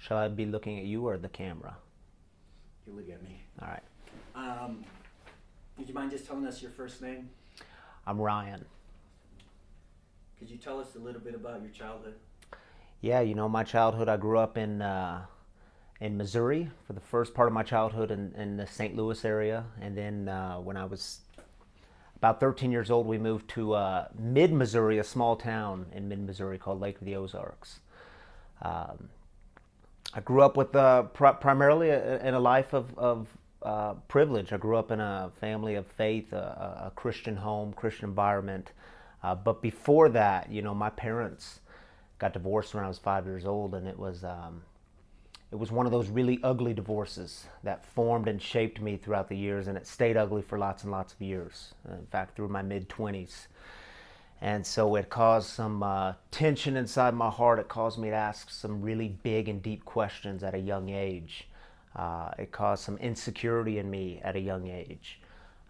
Shall I be looking at you or the camera? You look at me. All right. Would you mind just telling us your first name? I'm Ryan. Could you tell us a little bit about your childhood? Yeah, my childhood, I grew up in Missouri for the first part of my childhood in the St. Louis area. And then when I was about 13 years old, we moved to mid-Missouri, a small town in mid-Missouri called Lake of the Ozarks. I grew up with primarily in a life of privilege. I grew up in a family of faith, a Christian home, Christian environment. But before that, my parents got divorced when I was 5 years old, and it was one of those really ugly divorces that formed and shaped me throughout the years, and it stayed ugly for lots and lots of years. In fact, through my mid-20s. And so it caused some tension inside my heart. It caused me to ask some really big and deep questions at a young age. It caused some insecurity in me at a young age.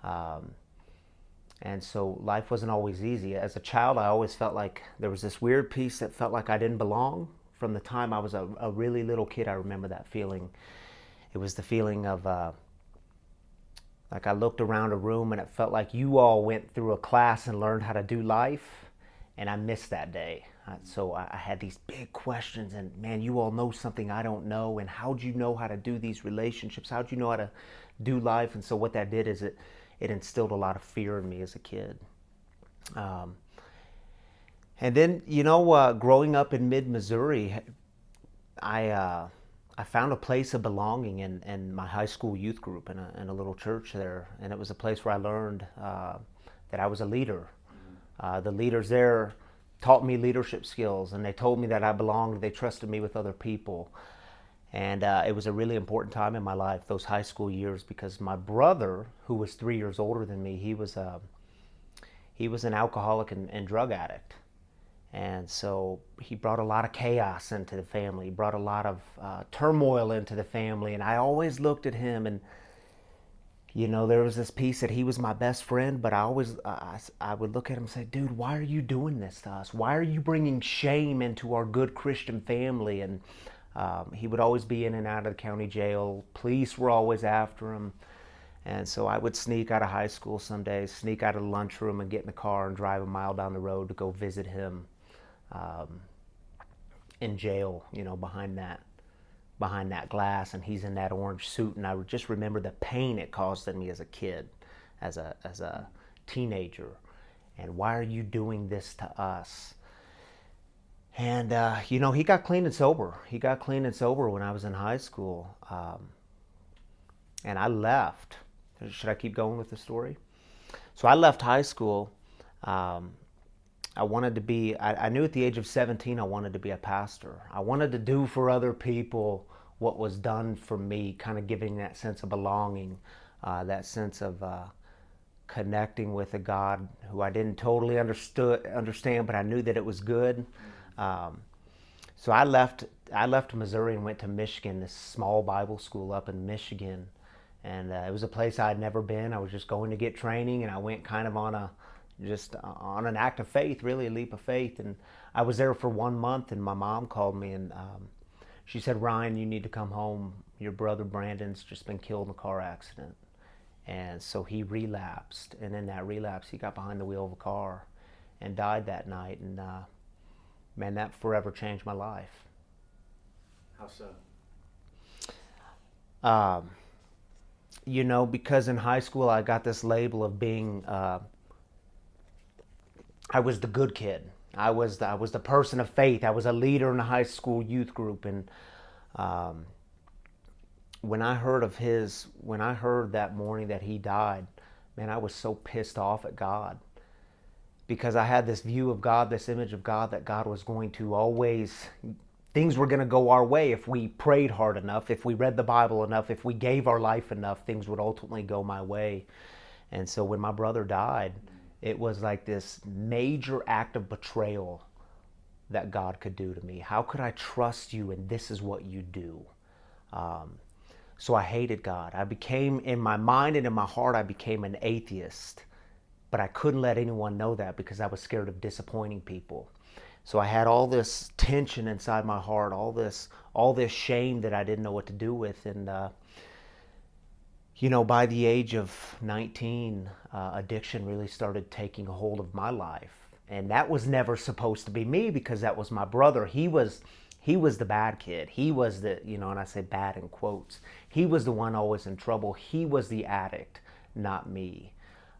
And so life wasn't always easy. As a child, I always felt like there was this weird piece that felt like I didn't belong. From the time I was a really little kid, I remember that feeling. It was the feeling of like I looked around a room and it felt like you all went through a class and learned how to do life, and I missed that day. So I had these big questions, and man, you all know something I don't know, and how'd you know how to do these relationships? How'd you know how to do life? And so what that did is it instilled a lot of fear in me as a kid. And then, growing up in mid-Missouri, I found a place of belonging in my high school youth group in a little church there. And it was a place where I learned that I was a leader. The leaders there taught me leadership skills, and they told me that I belonged. They trusted me with other people. And it was a really important time in my life, those high school years, because my brother, who was 3 years older than me, he was an alcoholic and drug addict. And so he brought a lot of chaos into the family. He brought a lot of turmoil into the family. And I always looked at him, and there was this piece that he was my best friend, but I would look at him and say, dude, why are you doing this to us? Why are you bringing shame into our good Christian family? And he would always be in and out of the county jail. Police were always after him. And so I would sneak out of high school some days, sneak out of the lunchroom and get in the car and drive a mile down the road to go visit him in jail, behind that glass, and he's in that orange suit. And I would just remember the pain it caused in me as a kid, as a teenager. And why are you doing this to us? And, he got clean and sober. He got clean and sober when I was in high school. And I left. Should I keep going with the story? So I left high school. I wanted to be, I knew at the age of 17 I wanted to be a pastor. I wanted to do for other people what was done for me, kind of giving that sense of belonging, that sense of connecting with a God who I didn't totally understand, but I knew that it was good. So I left Missouri and went to Michigan, this small Bible school up in Michigan. And it was a place I had never been. I was just going to get training, and I went kind of on an act of faith, really a leap of faith. And I was there for 1 month, and my mom called me, and she said, Ryan, you need to come home. Your brother Brandon's just been killed in a car accident. And so he relapsed, and in that relapse, he got behind the wheel of a car and died that night. And man, that forever changed my life. How so? Because in high school I got this label of being, I was the good kid. I was the person of faith. I was a leader in the high school youth group. And when I heard that morning that he died, man, I was so pissed off at God, because I had this view of God, this image of God, that God was going to always, things were going to go our way if we prayed hard enough, if we read the Bible enough, if we gave our life enough, things would ultimately go my way. And so when my brother died, it was like this major act of betrayal that God could do to me. How could I trust you and this is what you do? So I hated God. I became, in my mind and in my heart, I became an atheist. But I couldn't let anyone know that because I was scared of disappointing people. So I had all this tension inside my heart, all this shame that I didn't know what to do with. And by the age of 19, addiction really started taking a hold of my life. And that was never supposed to be me, because that was my brother. He was the bad kid. He was the, and I say bad in quotes. He was the one always in trouble. He was the addict, not me.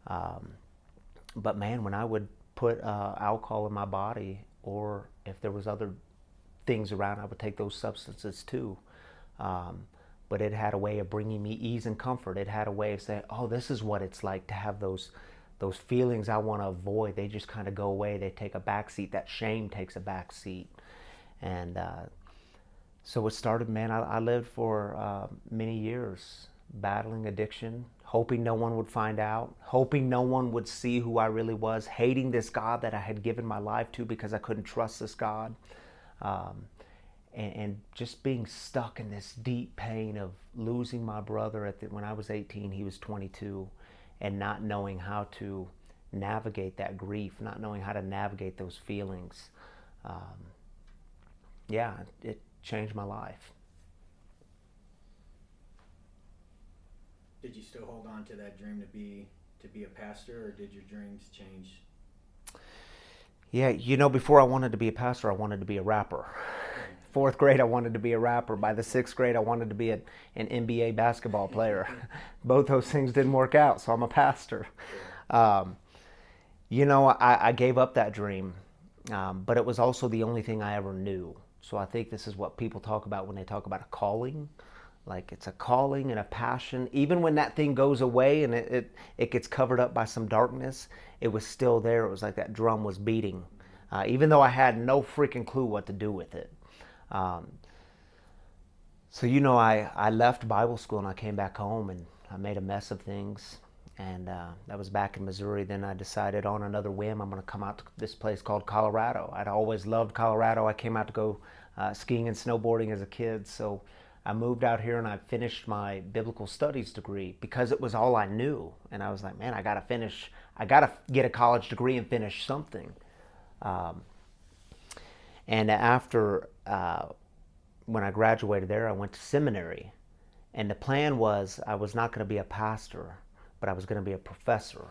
But man, when I would put alcohol in my body, or if there was other things around, I would take those substances too. But it had a way of bringing me ease and comfort. It had a way of saying, oh, this is what it's like to have those feelings I want to avoid. They just kind of go away. They take a back seat. That shame takes a back seat. And so it started, man, I lived for many years battling addiction, hoping no one would find out, hoping no one would see who I really was, hating this God that I had given my life to because I couldn't trust this God. And just being stuck in this deep pain of losing my brother when I was 18, he was 22, and not knowing how to navigate that grief, not knowing how to navigate those feelings. It changed my life. Did you still hold on to that dream to be a pastor, or did your dreams change? Yeah, before I wanted to be a pastor, I wanted to be a rapper. Fourth grade, I wanted to be a rapper. By the sixth grade, I wanted to be an NBA basketball player. Both those things didn't work out, so I'm a pastor. I gave up that dream, but it was also the only thing I ever knew. So I think this is what people talk about when they talk about a calling. Like, it's a calling and a passion. Even when that thing goes away and it gets covered up by some darkness, it was still there. It was like that drum was beating, even though I had no freaking clue what to do with it. I left Bible school and I came back home and I made a mess of things. And that was back in Missouri. Then I decided on another whim, I'm going to come out to this place called Colorado. I'd always loved Colorado. I came out to go skiing and snowboarding as a kid. So I moved out here and I finished my biblical studies degree because it was all I knew. And I was like, man, I got to get a college degree and finish something. And after, when I graduated there, I went to seminary. And the plan was I was not going to be a pastor, but I was going to be a professor.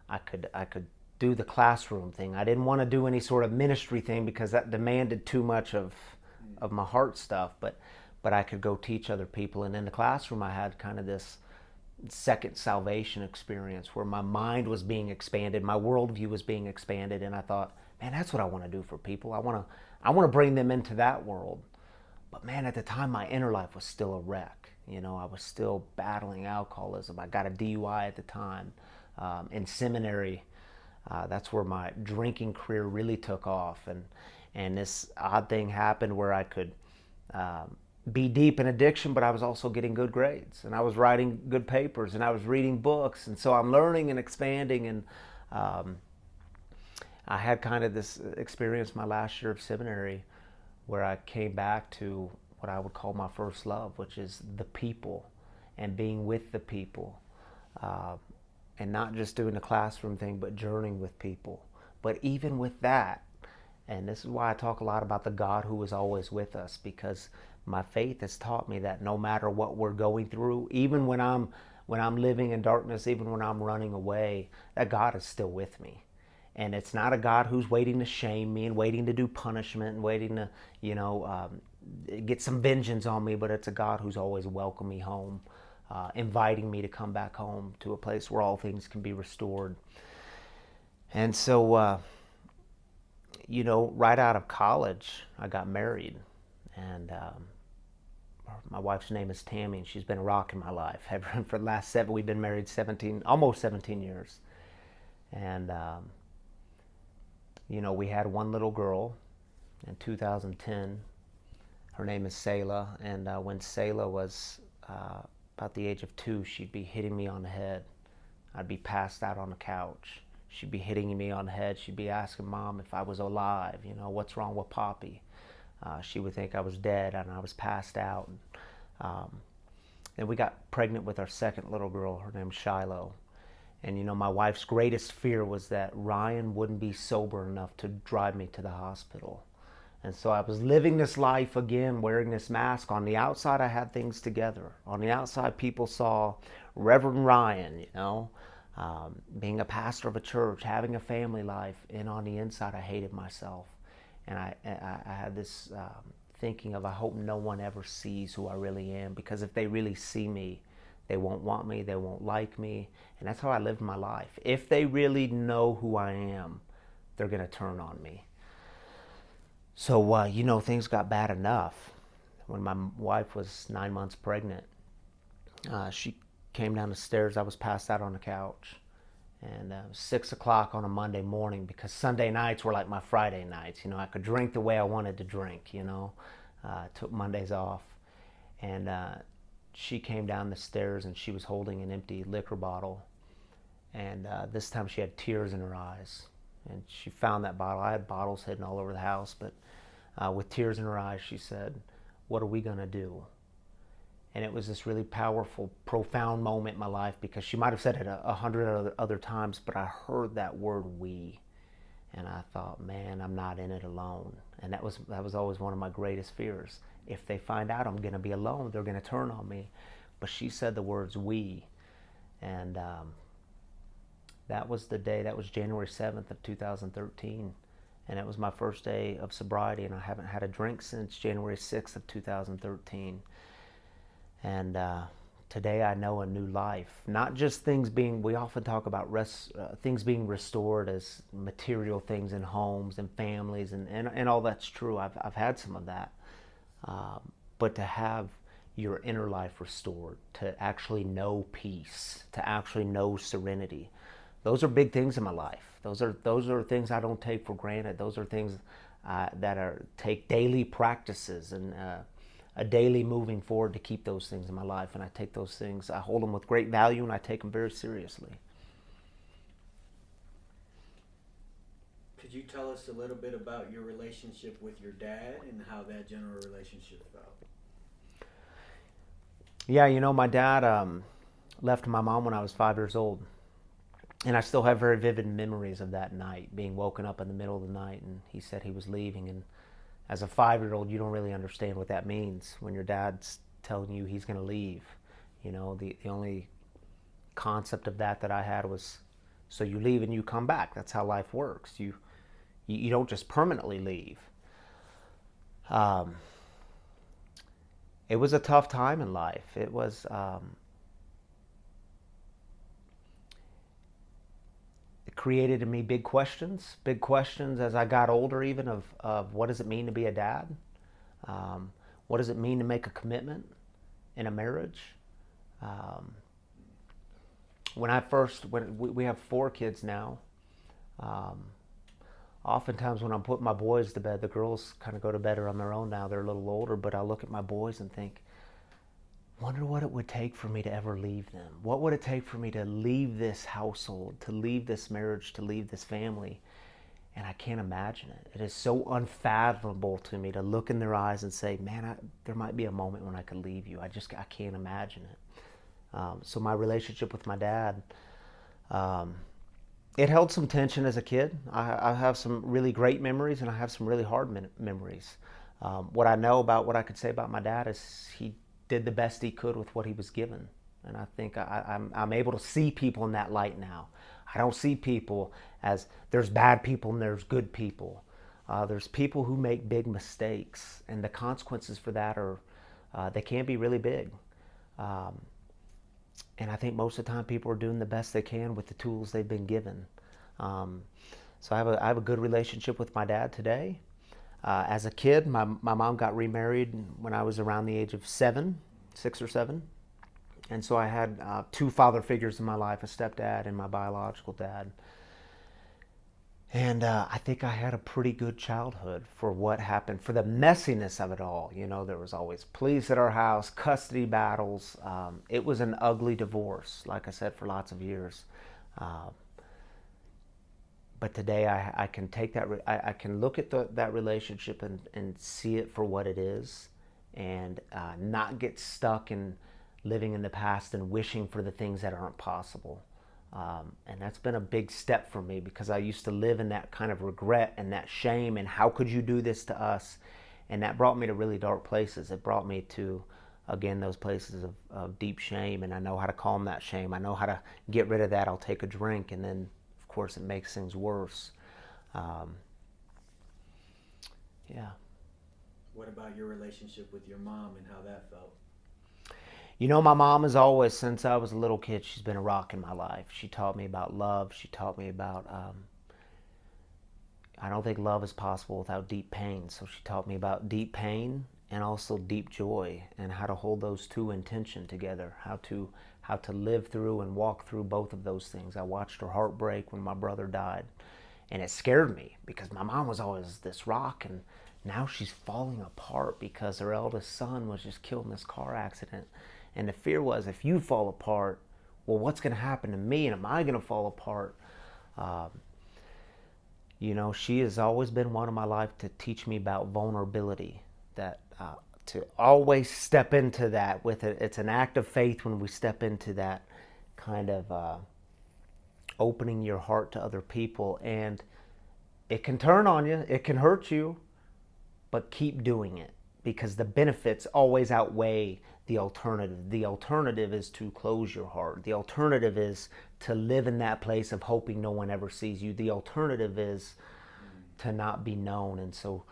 I could do the classroom thing. I didn't want to do any sort of ministry thing because that demanded too much of my heart stuff, but I could go teach other people. And in the classroom, I had kind of this second salvation experience where my mind was being expanded, my worldview was being expanded, and I thought, man, that's what I want to do for people. I want to bring them into that world. But man, at the time, my inner life was still a wreck. I was still battling alcoholism. I got a DUI at the time. In seminary, that's where my drinking career really took off. And this odd thing happened where I could be deep in addiction, but I was also getting good grades. And I was writing good papers, and I was reading books. And so I'm learning and expanding. And I had kind of this experience my last year of seminary where I came back to what I would call my first love, which is the people and being with the people, and not just doing the classroom thing, but journeying with people. But even with that, and this is why I talk a lot about the God who is always with us, because my faith has taught me that no matter what we're going through, even when I'm living in darkness, even when I'm running away, that God is still with me. And it's not a God who's waiting to shame me and waiting to do punishment and waiting to, get some vengeance on me, but it's a God who's always welcomed me home, inviting me to come back home to a place where all things can be restored. And so, right out of college, I got married. And my wife's name is Tammy, and she's been a rock in my life. For the last we've been married almost 17 years. And we had one little girl in 2010. Her name is Selah, and when Selah was about the age of 2, she'd be hitting me on the head. I'd be passed out on the couch. She'd be hitting me on the head. She'd be asking Mom if I was alive, what's wrong with Poppy? She would think I was dead and I was passed out. Then we got pregnant with our second little girl. Her name's Shiloh. And my wife's greatest fear was that Ryan wouldn't be sober enough to drive me to the hospital. And so I was living this life again, wearing this mask. On the outside, I had things together. On the outside, people saw Reverend Ryan, being a pastor of a church, having a family life. And on the inside, I hated myself. And I had this thinking of, I hope no one ever sees who I really am, because if they really see me, they won't want me, they won't like me. And that's how I lived my life. If they really know who I am, they're going to turn on me. So, things got bad enough. When my wife was 9 months pregnant, she came down the stairs. I was passed out on the couch. And it was 6 o'clock on a Monday morning, because Sunday nights were like my Friday nights. I could drink the way I wanted to drink, took Mondays off. And she came down the stairs and she was holding an empty liquor bottle. And this time she had tears in her eyes. And she found that bottle. I had bottles hidden all over the house, but with tears in her eyes, she said, "What are we going to do?" And it was this really powerful, profound moment in my life, because she might have said it 100 other times, but I heard that word "we." And I thought, man, I'm not in it alone. And that was always one of my greatest fears. If they find out I'm going to be alone, they're going to turn on me. But she said the words "we." And that was the day. That was January 7th of 2013. And it was my first day of sobriety, and I haven't had a drink since January 6th of 2013. And today I know a new life. Not just things being, we often talk about things being restored as material things in homes and families, and all that's true. I've had some of that. But to have your inner life restored, to actually know peace, to actually know serenity, those are big things in my life. Those are things I don't take for granted. Those are things that take daily practices and a daily moving forward to keep those things in my life. And I take those things, I hold them with great value, and I take them very seriously. Could you tell us a little bit about your relationship with your dad and how that general relationship felt? Yeah, my dad left my mom when I was 5 years old. And I still have very vivid memories of that night, being woken up in the middle of the night, and he said he was leaving. And as a 5-year-old, you don't really understand what that means when your dad's telling you he's going to leave. The only concept of that I had was, so you leave and you come back. That's how life works. You don't just permanently leave. It was a tough time in life. It was... created in me big questions as I got older, even of what does it mean to be a dad? What does it mean to make a commitment in a marriage? When we have 4 kids now, oftentimes when I'm putting my boys to bed, the girls kind of go to bed on their own now. They're a little older, but I look at my boys and think, wonder what it would take for me to ever leave them. What would it take for me to leave this household, to leave this marriage, to leave this family? And I can't imagine it. It is so unfathomable to me to look in their eyes and say, man, there might be a moment when I could leave you. I can't imagine it. So my relationship with my dad, it held some tension as a kid. I have some really great memories, and I have some really hard memories. What I could say about my dad is he did the best he could with what he was given. And I think I'm able to see people in that light now. I don't see people as there's bad people and there's good people. There's people who make big mistakes, and the consequences for that they can be really big. And I think most of the time people are doing the best they can with the tools they've been given. So I have a good relationship with my dad today. As a kid, my mom got remarried when I was around the age of 6 or 7. And so I had 2 father figures in my life, a stepdad and my biological dad. And I think I had a pretty good childhood for what happened, for the messiness of it all. There was always police at our house, custody battles. It was an ugly divorce, like I said, for lots of years. But today I can take that, I can look at that relationship and see it for what it is, and not get stuck in living in the past and wishing for the things that aren't possible. And that's been a big step for me because I used to live in that kind of regret and that shame and how could you do this to us? And that brought me to really dark places. It brought me to, again, those places of deep shame, and I know how to calm that shame. I know how to get rid of that. I'll take a drink, and then, of course, it makes things worse. Um, yeah. What about your relationship with your mom and how that felt? You know, my mom has always, since I was a little kid, she's been a rock in my life. She taught me about love. She taught me about, I don't think love is possible without deep pain. So she taught me about deep pain and also deep joy and how to hold those two in tension together, how to live through and walk through both of those things. I watched her heart break when my brother died, and it scared me because my mom was always this rock, and now she's falling apart because her eldest son was just killed in this car accident. And the fear was, if you fall apart, well, what's going to happen to me? And am I going to fall apart? Um, you know, she has always been one in my life to teach me about vulnerability, that to always step into that with it. It's an act of faith when we step into that kind of opening your heart to other people. And it can turn on you, it can hurt you, but keep doing it because the benefits always outweigh the alternative. The alternative is to close your heart. The alternative is to live in that place of hoping no one ever sees you. The alternative is to not be known. And so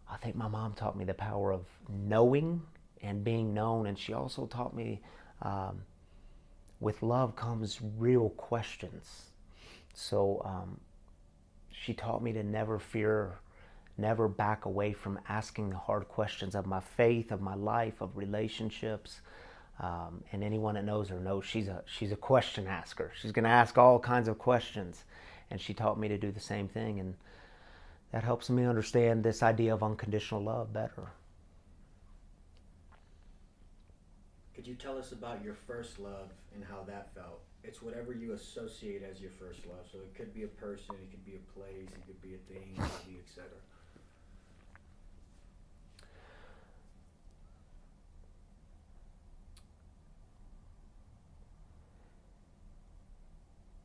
I think my mom taught me the power of knowing and being known. And she also taught me with love comes real questions. So she taught me to never fear, never back away from asking the hard questions of my faith, of my life, of relationships. And anyone that knows her knows she's a question asker. She's going to ask all kinds of questions. And she taught me to do the same thing. And that helps me understand this idea of unconditional love better. Could you tell us about your first love and how that felt? It's whatever you associate as your first love. So it could be a person, it could be a place, it could be a thing, it could be etc.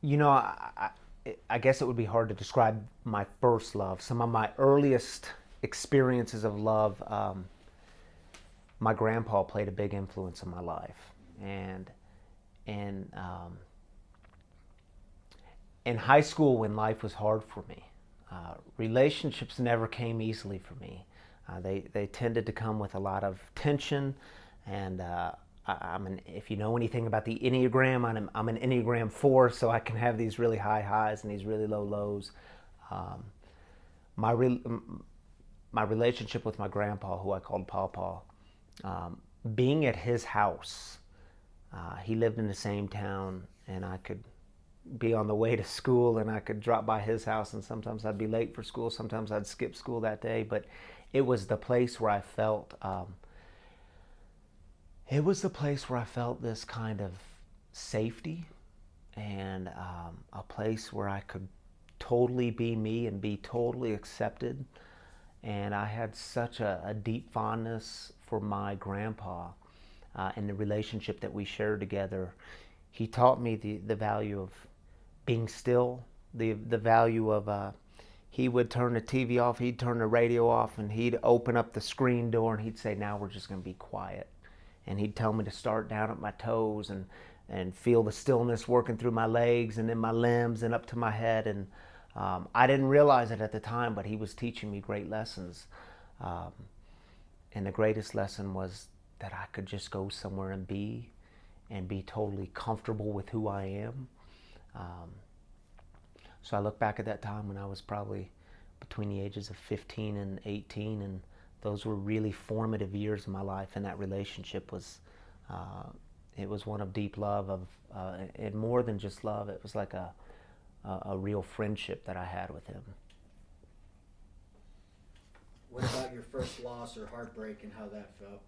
You know, I guess it would be hard to describe my first love. Some of my earliest experiences of love, my grandpa played a big influence in my life. And in high school, when life was hard for me, relationships never came easily for me. They tended to come with a lot of tension, and if you know anything about the Enneagram, I'm an Enneagram 4, so I can have these really high highs and these really low lows. Um, my re- my relationship with my grandpa, who I called Pawpaw, being at his house, he lived in the same town, and I could be on the way to school and I could drop by his house, and sometimes I'd be late for school, sometimes I'd skip school that day, but it was the place where I felt this kind of safety and a place where I could totally be me and be totally accepted. And I had such a deep fondness for my grandpa and the relationship that we shared together. He taught me the value of being still, the value of he would turn the TV off, he'd turn the radio off, and he'd open up the screen door and he'd say, now we're just going to be quiet. And he'd tell me to start down at my toes and feel the stillness working through my legs and then my limbs and up to my head. And I didn't realize it at the time, but he was teaching me great lessons. And the greatest lesson was that I could just go somewhere and be totally comfortable with who I am. So I look back at that time when I was probably between the ages of 15 and 18, and those were really formative years of my life, and that relationship was, it was one of deep love, and more than just love, it was like a real friendship that I had with him. What about your first loss or heartbreak and how that felt?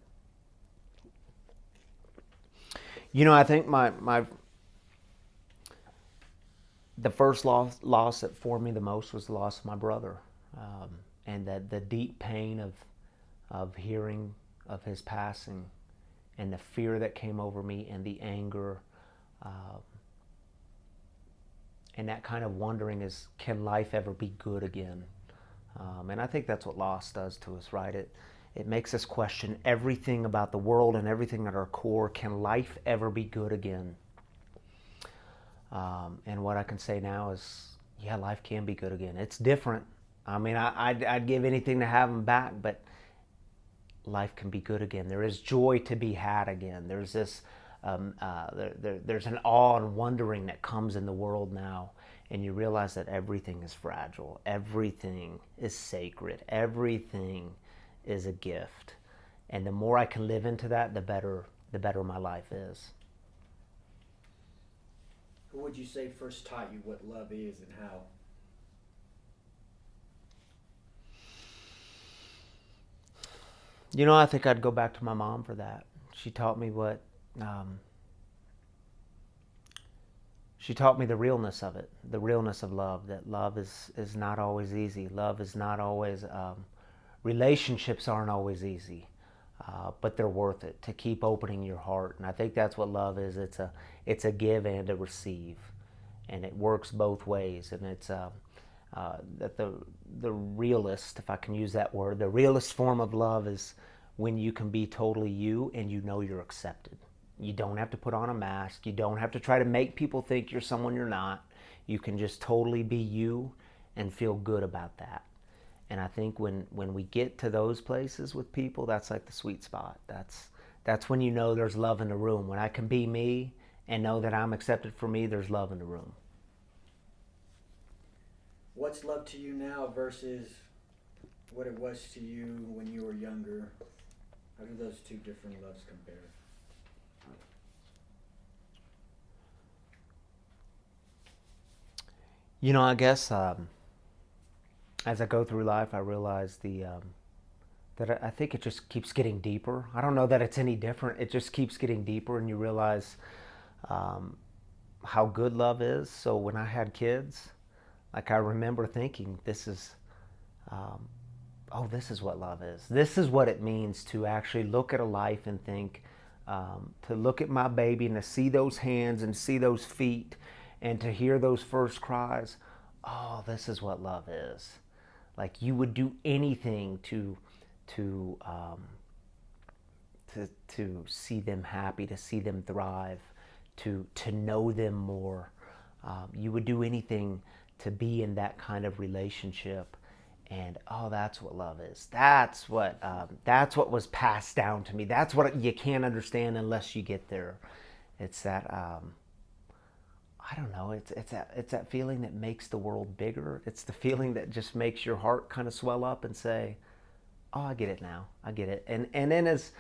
You know, I think the first loss that formed me the most was the loss of my brother, and that the deep pain of hearing of his passing, and the fear that came over me, and the anger, And that kind of wondering is, can life ever be good again? And I think that's what loss does to us, right? It makes us question everything about the world and everything at our core. Can life ever be good again? And what I can say now is, yeah, life can be good again. It's different. I mean, I'd give anything to have them back, but life can be good again. There is joy to be had again. There's this, there's an awe and wondering that comes in the world now, and you realize that everything is fragile, everything is sacred, everything is a gift, and the more I can live into that, the better my life is. Who would you say first taught you what love is and how? You know, I think I'd go back to my mom for that. She taught me what, she taught me the realness of it, the realness of love, that love is not always easy. Love is not always, relationships aren't always easy, but they're worth it, to keep opening your heart. And I think that's what love is. It's a give and a receive, and it works both ways. And it's that the realist, if I can use that word, the realist form of love is when you can be totally you and you know you're accepted. You don't have to put on a mask. You don't have to try to make people think you're someone you're not. You can just totally be you and feel good about that. And I think when we get to those places with people, that's like the sweet spot. That's when you know there's love in the room. When I can be me and know that I'm accepted for me, there's love in the room. What's love to you now versus what it was to you when you were younger? How do those two different loves compare? You know, I guess as I go through life, I realize that I think it just keeps getting deeper. I don't know that it's any different. It just keeps getting deeper, and you realize how good love is. So when I had kids, like I remember thinking, this is what love is. This is what it means to actually look at a life and think, to look at my baby and to see those hands and see those feet and to hear those first cries. Oh, this is what love is. Like, you would do anything to see them happy, to see them thrive, to know them more. You would do anything to be in that kind of relationship. And that's what love is. That's what was passed down to me. That's what you can't understand unless you get there. It's that I don't know. It's that feeling that makes the world bigger. It's the feeling that just makes your heart kind of swell up and say, "Oh, I get it now. I get it." And then as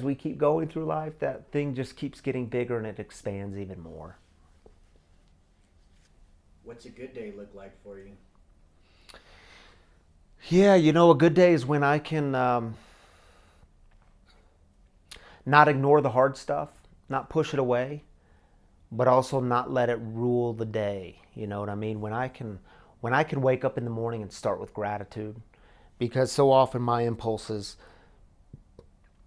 we keep going through life, that thing just keeps getting bigger and it expands even more. What's a good day look like for you? Yeah, you know, a good day is when I can not ignore the hard stuff, not push it away, but also not let it rule the day. You know what I mean? When I can wake up in the morning and start with gratitude, because so often my impulses,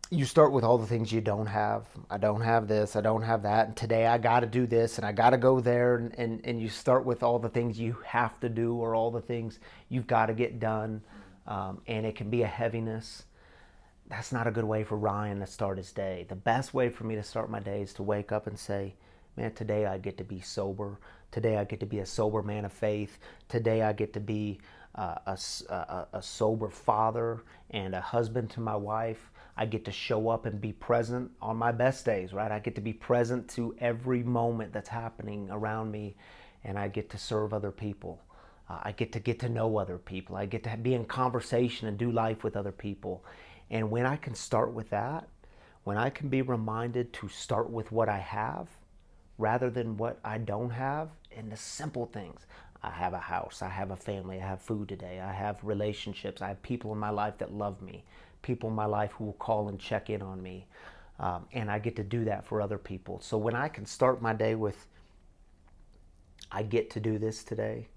you start with all the things you don't have. I don't have this, I don't have that, and today I got to do this, and I got to go there, and you start with all the things you have to do or all the things you've got to get done, and it can be a heaviness. That's not a good way for Ryan to start his day. The best way for me to start my day is to wake up and say, man, today I get to be sober. Today I get to be a sober man of faith. Today I get to be a sober father and a husband to my wife. I get to show up and be present on my best days, right? I get to be present to every moment that's happening around me, and I get to serve other people. I get to know other people. I get to be in conversation and do life with other people. And when I can start with that, when I can be reminded to start with what I have rather than what I don't have, and the simple things. I have a house, I have a family, I have food today, I have relationships, I have people in my life that love me, people in my life who will call and check in on me, and I get to do that for other people. So when I can start my day with, I get to do this today,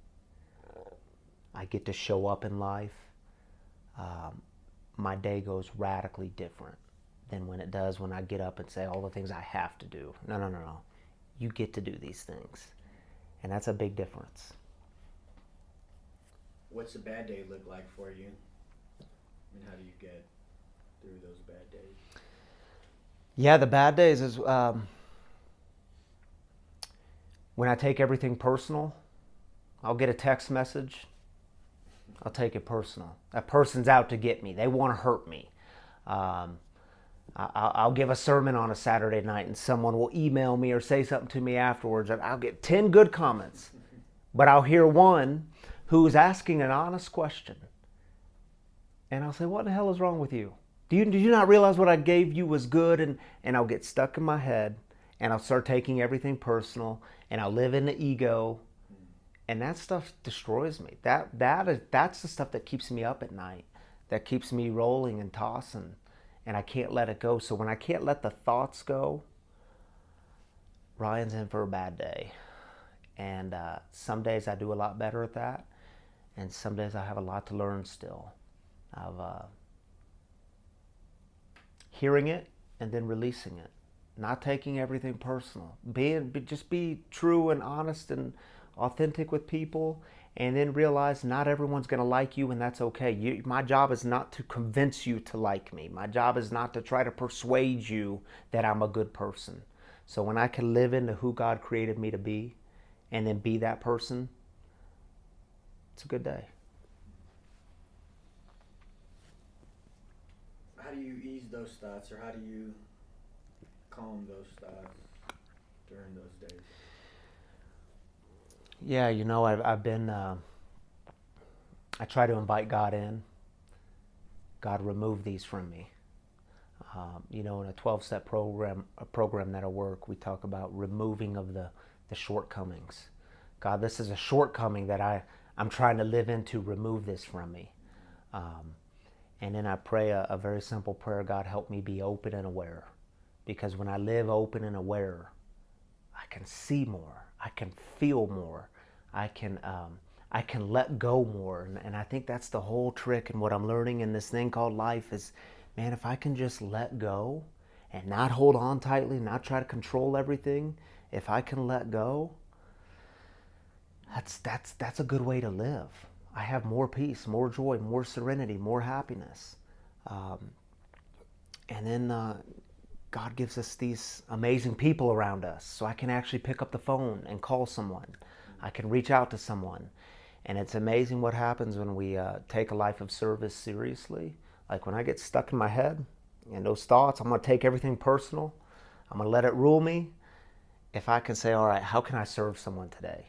I get to show up in life, my day goes radically different than when it does when I get up and say all the things I have to do. No. You get to do these things. And that's a big difference. What's a bad day look like for you? And how do you get through those bad days? Yeah, the bad days is when I take everything personal. I'll get a text message. I'll take it personal. That person's out to get me. They want to hurt me. I'll give a sermon on a Saturday night and someone will email me or say something to me afterwards, and I'll get 10 good comments. But I'll hear one who's asking an honest question. And I'll say, what the hell is wrong with you? Did you not realize what I gave you was good? And I'll get stuck in my head and I'll start taking everything personal and I'll live in the ego. And that stuff destroys me. That's the stuff that keeps me up at night, that keeps me rolling and tossing, and I can't let it go. So when I can't let the thoughts go, Ryan's in for a bad day. And some days I do a lot better at that, and some days I have a lot to learn still of hearing it and then releasing it, not taking everything personal, just be true and honest and authentic with people, and then realize not everyone's going to like you, and that's okay. My job is not to convince you to like me. My job is not to try to persuade you that I'm a good person. So when I can live into who God created me to be and then be that person, it's a good day. How do you ease those thoughts, or how do you calm those thoughts during those days? Yeah, I've been, I try to invite God in. God, remove these from me. In a 12-step program that I work, we talk about removing of the shortcomings. God, this is a shortcoming that I'm trying to live into. Remove this from me. And then I pray a very simple prayer. God, help me be open and aware. Because when I live open and aware, I can see more. I can feel more. I can let go more. And I think that's the whole trick. And what I'm learning in this thing called life is, man, if I can just let go and not hold on tightly, not try to control everything, if I can let go, that's a good way to live. I have more peace, more joy, more serenity, more happiness. And then God gives us these amazing people around us, so I can actually pick up the phone and call someone. I can reach out to someone. And it's amazing what happens when we take a life of service seriously. Like when I get stuck in my head and those thoughts, I'm going to take everything personal. I'm going to let it rule me. If I can say, all right, how can I serve someone today?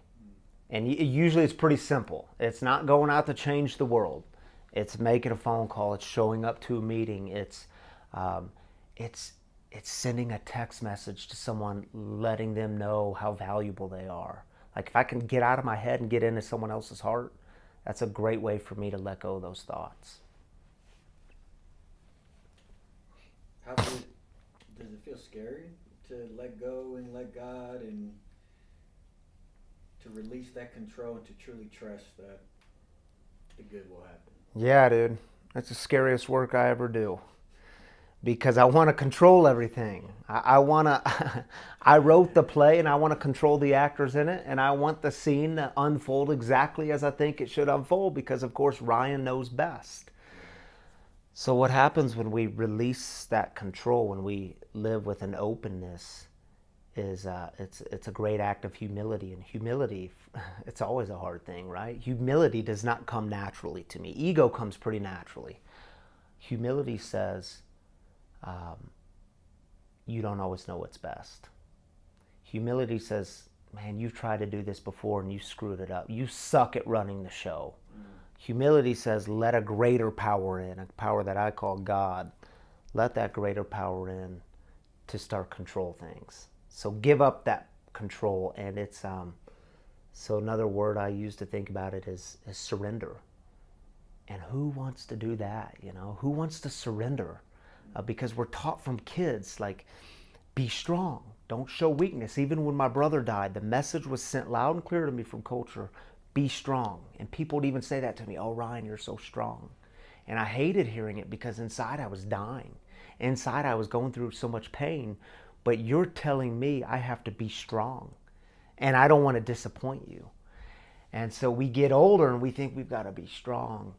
And usually it's pretty simple. It's not going out to change the world. It's making a phone call. It's showing up to a meeting. It's sending a text message to someone, letting them know how valuable they are. Like if I can get out of my head and get into someone else's heart, that's a great way for me to let go of those thoughts. Does it feel scary to let go and let God and to release that control and to truly trust that the good will happen? Yeah, dude. That's the scariest work I ever do. Because I want to control everything. I want to, I wrote the play and I want to control the actors in it, and I want the scene to unfold exactly as I think it should unfold, because of course Ryan knows best. So what happens when we release that control, when we live with an openness, is it's a great act of humility. And humility, it's always a hard thing, right? Humility does not come naturally to me. Ego comes pretty naturally. Humility says, you don't always know what's best. Humility says, man, you've tried to do this before and you screwed it up. You suck at running the show. Humility says, let a greater power in, a power that I call God. Let that greater power in to start control things. So give up that control. And it's, so another word I use to think about it is surrender. And who wants to do that? Who wants to surrender? Because we're taught from kids, like, be strong, don't show weakness. Even when my brother died, the message was sent loud and clear to me from culture, be strong. And people would even say that to me, oh, Ryan, you're so strong. And I hated hearing it, because inside I was dying. Inside I was going through so much pain, but you're telling me I have to be strong. and I don't want to disappoint you. And so we get older and we think we've got to be strong.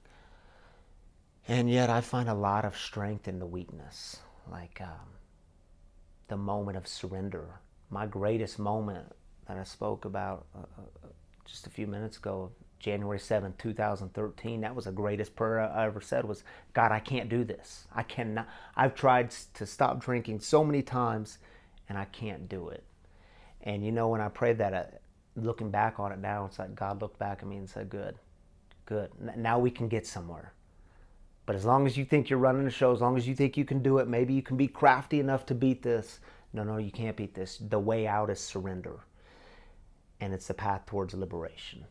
And yet I find a lot of strength in the weakness, like the moment of surrender. My greatest moment that I spoke about just a few minutes ago, January 7th, 2013, that was the greatest prayer I ever said was, God, I can't do this. I cannot. I've tried to stop drinking so many times and I can't do it. And you know, when I prayed that, looking back on it now, it's like God looked back at me and said, good. Now we can get somewhere. But as long as you think you're running the show, as long as you think you can do it, maybe you can be crafty enough to beat this. No, you can't beat this. The way out is surrender. And it's the path towards liberation.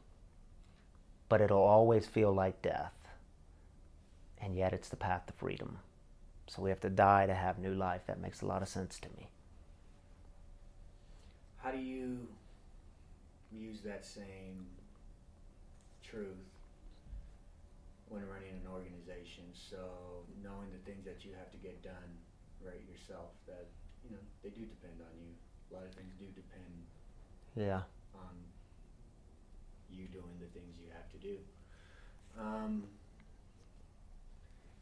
But it'll always feel like death. And yet it's the path to freedom. So we have to die to have new life. That makes a lot of sense to me. How do you use that same truth when running an organization? So knowing the things that you have to get done right yourself, that, you know, they do depend on you. A lot of things do depend on you doing the things you have to do.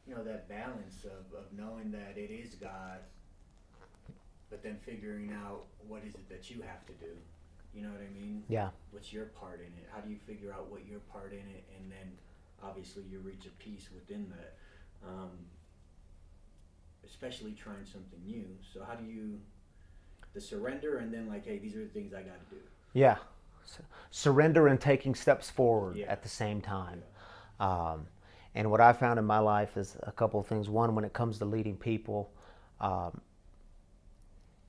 You know, that balance of knowing that it is God, but then figuring out what is it that you have to do. You know what I mean? Yeah. What's your part in it? How do you figure out what your part in it, and then obviously you reach a peace within that, especially trying something new. So how do you, the surrender, and then like, hey, these are the things I got to do. Yeah. Surrender and taking steps forward at the same time. And what I found in my life is a couple of things. One, when it comes to leading people,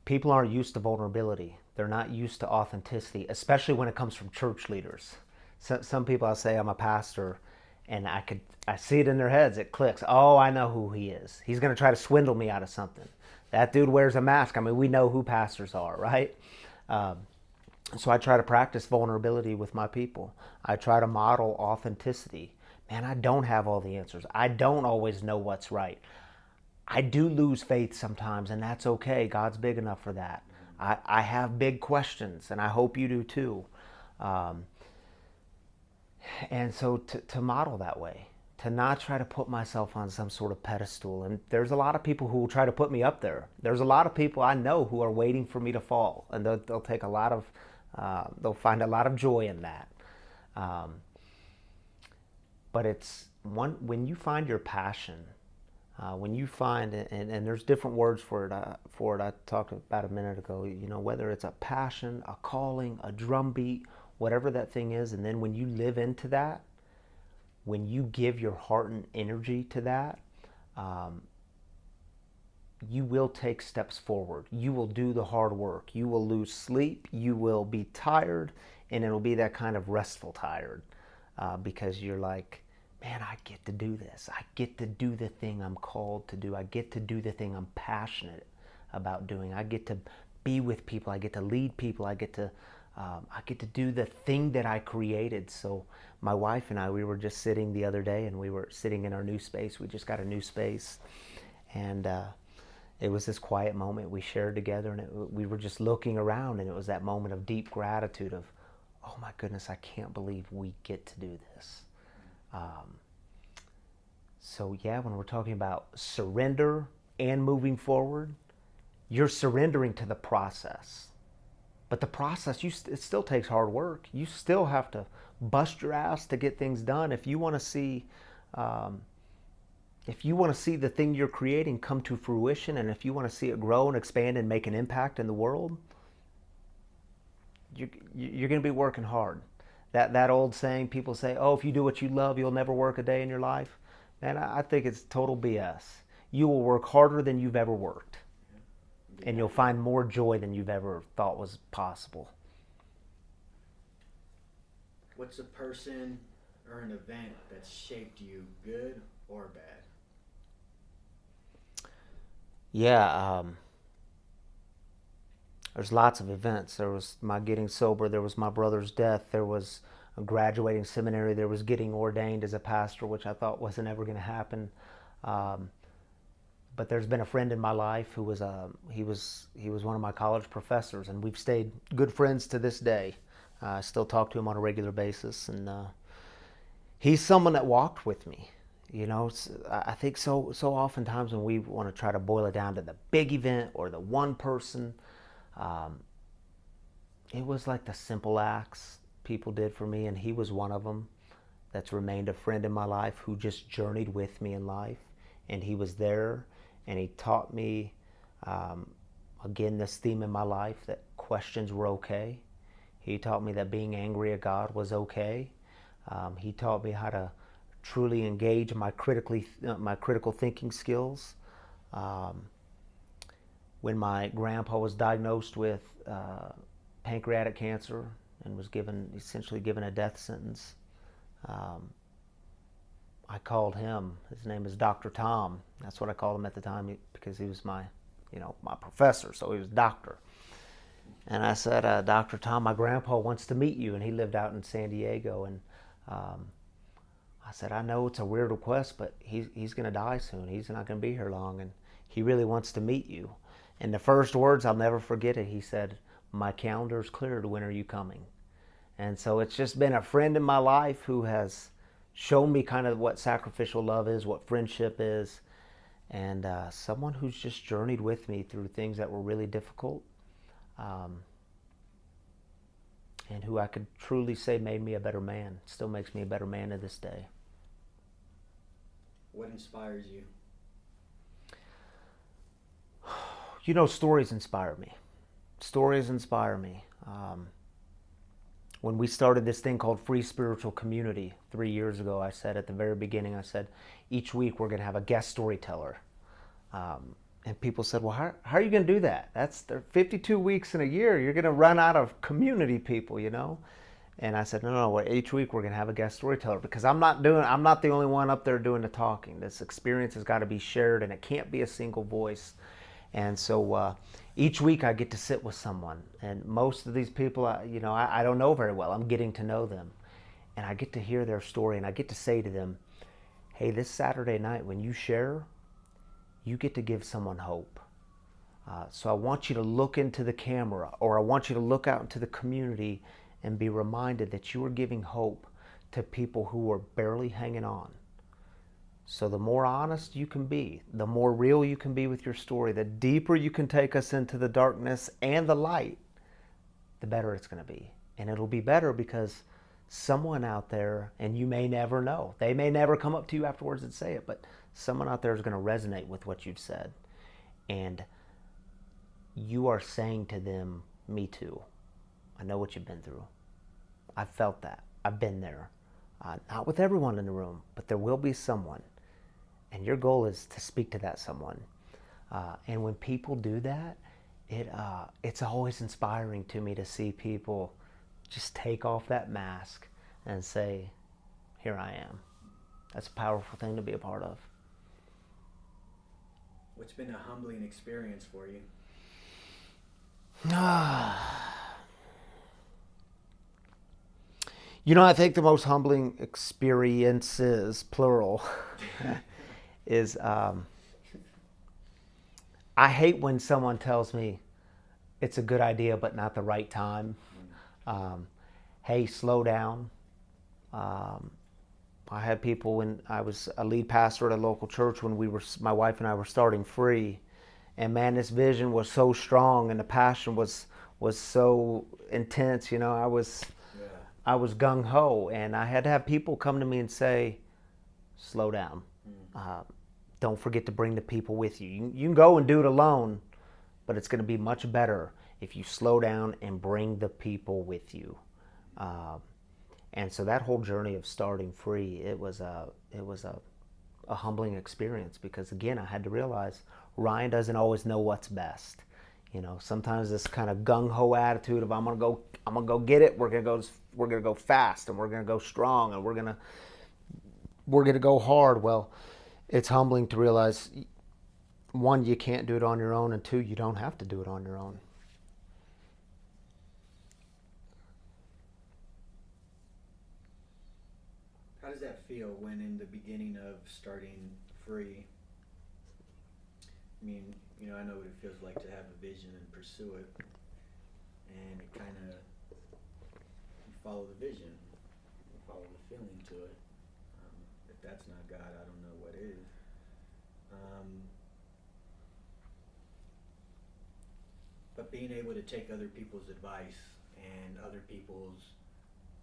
people aren't used to vulnerability. They're not used to authenticity, especially when it comes from church leaders. Some people, I say I'm a pastor, and I see it in their heads. It clicks. Oh, I know who he is. He's going to try to swindle me out of something. That dude wears a mask. I mean, we know who pastors are, right? So I try to practice vulnerability with my people. I try to model authenticity. Man, I don't have all the answers. I don't always know what's right. I do lose faith sometimes, and that's okay. God's big enough for that. I have big questions, and I hope you do too. And so to model that way, to not try to put myself on some sort of pedestal. And there's a lot of people who will try to put me up there. There's a lot of people I know who are waiting for me to fall, and they'll take a lot of, they'll find a lot of joy in that. But it's when you find your passion, when you find, and there's different words for it. I talked about a minute ago. You know, whether it's a passion, a calling, a drumbeat, whatever that thing is, and then when you live into that, when you give your heart and energy to that, you will take steps forward. You will do the hard work. You will lose sleep. You will be tired, and it'll be that kind of restful tired, because you're like, man, I get to do this. I get to do the thing I'm called to do. I get to do the thing I'm passionate about doing. I get to be with people. I get to lead people. I get to do the thing that I created. So my wife and I, we were just sitting the other day, and we were sitting in our new space. We just got a new space, and it was this quiet moment we shared together, and we were just looking around, and it was that moment of deep gratitude of, oh my goodness, I can't believe we get to do this. So yeah, when we're talking about surrender and moving forward, you're surrendering to the process. But the process, it still takes hard work. You still have to bust your ass to get things done. If you want to see, the thing you're creating come to fruition, and if you want to see it grow and expand and make an impact in the world, you're going to be working hard. That old saying, people say, oh, if you do what you love, you'll never work a day in your life. Man, I think it's total BS. You will work harder than you've ever worked. And you'll find more joy than you've ever thought was possible. What's a person or an event that shaped you, good or bad? Yeah, there's lots of events. There was my getting sober. There was my brother's death. There was graduating seminary. There was getting ordained as a pastor, which I thought wasn't ever going to happen. But there's been a friend in my life who was he was one of my college professors, and we've stayed good friends to this day. I still talk to him on a regular basis, and he's someone that walked with me. You know, I think so oftentimes when we want to try to boil it down to the big event or the one person, um, it was like the simple acts people did for me, and he was one of them that's remained a friend in my life who just journeyed with me in life. And he was there, and he taught me, um, again, this theme in my life that questions were okay. He taught me that being angry at God was okay. He taught me how to truly engage my critical thinking skills. Um, when my grandpa was diagnosed with pancreatic cancer and was essentially given a death sentence, um, I called him. His name is Dr. Tom. That's what I called him at the time because he was my professor, so he was doctor. And I said, Dr. Tom, my grandpa wants to meet you, and he lived out in San Diego. And um, I said, I know it's a weird request, but he's going to die soon. He's not going to be here long, and he really wants to meet you. And the first words, I'll never forget it, he said, my calendar's cleared. When are you coming? And so it's just been a friend in my life who has shown me kind of what sacrificial love is, what friendship is, and someone who's just journeyed with me through things that were really difficult, um, and who I could truly say made me a better man. Still makes me a better man to this day. What inspires you? You know, stories inspire me. Stories inspire me. When we started this thing called Free Spiritual Community 3 years ago, I said at the very beginning, I said, each week we're going to have a guest storyteller. And people said, well, how are you going to do that? There are 52 weeks in a year. You're going to run out of community people, you know? And I said, no, each week we're going to have a guest storyteller because I'm not the only one up there doing the talking. This experience has got to be shared, and it can't be a single voice. And so each week I get to sit with someone, and most of these people, I don't know very well. I'm getting to know them, and I get to hear their story, and I get to say to them, hey, this Saturday night when you share, you get to give someone hope. So I want you to look into the camera, or I want you to look out into the community and be reminded that you are giving hope to people who are barely hanging on. So the more honest you can be, the more real you can be with your story, the deeper you can take us into the darkness and the light, the better it's going to be. And it'll be better because someone out there, and you may never know, they may never come up to you afterwards and say it, but someone out there is going to resonate with what you've said. And you are saying to them, me too. I know what you've been through. I've felt that. I've been there. Not with everyone in the room, but there will be someone. And your goal is to speak to that someone. And when people do that, it's always inspiring to me to see people just take off that mask and say, here I am. That's a powerful thing to be a part of. What's been a humbling experience for you? You know, I think the most humbling experiences, plural, is I hate when someone tells me it's a good idea but not the right time. Hey, slow down. I had people when I was a lead pastor at a local church when my wife and I were starting Free, and man, this vision was so strong and the passion was so intense. You know, I was gung ho, and I had to have people come to me and say, slow down. Don't forget to bring the people with you. You can go and do it alone, but it's going to be much better if you slow down and bring the people with you. And so that whole journey of starting Free, it was a humbling experience because, again, I had to realize Ryan doesn't always know what's best. You know, sometimes this kind of gung ho attitude of I'm gonna go get it. We're gonna go fast, and we're gonna go strong, and we're gonna go hard. Well, it's humbling to realize, one, you can't do it on your own, and two, you don't have to do it on your own. How does that feel when in the beginning of starting Free? I mean, you know, I know what it feels like to have a vision and pursue it, and it kind of follow the vision, follow the feeling to it. If that's not God, I don't know what is. But being able to take other people's advice and other people's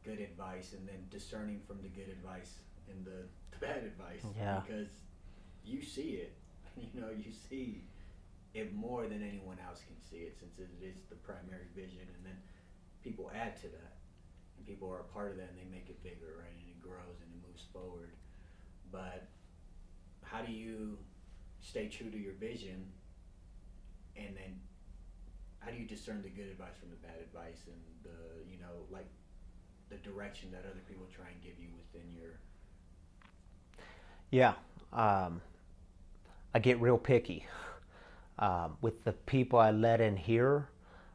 good advice, and then discerning from the good advice and the bad advice, Yeah. because you see it, you see it more than anyone else can see it, since it is the primary vision, and then people add to that, and people are a part of that, and they make it bigger, right, and it grows and it moves forward. But how do you stay true to your vision, and then how do you discern the good advice from the bad advice, and like the direction that other people try and give you within your... Yeah. I get real picky with the people I let in here.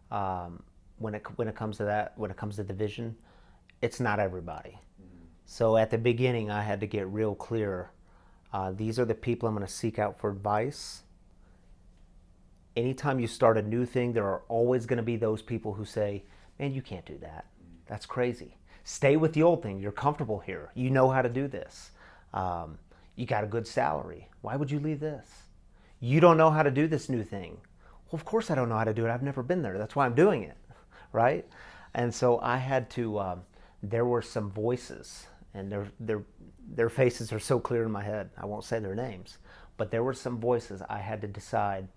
When it comes to that, when it comes to the vision, it's not everybody. Mm-hmm. So at the beginning, I had to get real clear. These are the people I'm going to seek out for advice. Anytime you start a new thing, there are always going to be those people who say, man, you can't do that. That's crazy. Stay with the old thing. You're comfortable here. You know how to do this. You got a good salary. Why would you leave this? You don't know how to do this new thing. Well, of course I don't know how to do it. I've never been there. That's why I'm doing it, right? And so I had to, there were some voices, and their faces are so clear in my head. I won't say their names. But there were some voices I had to decide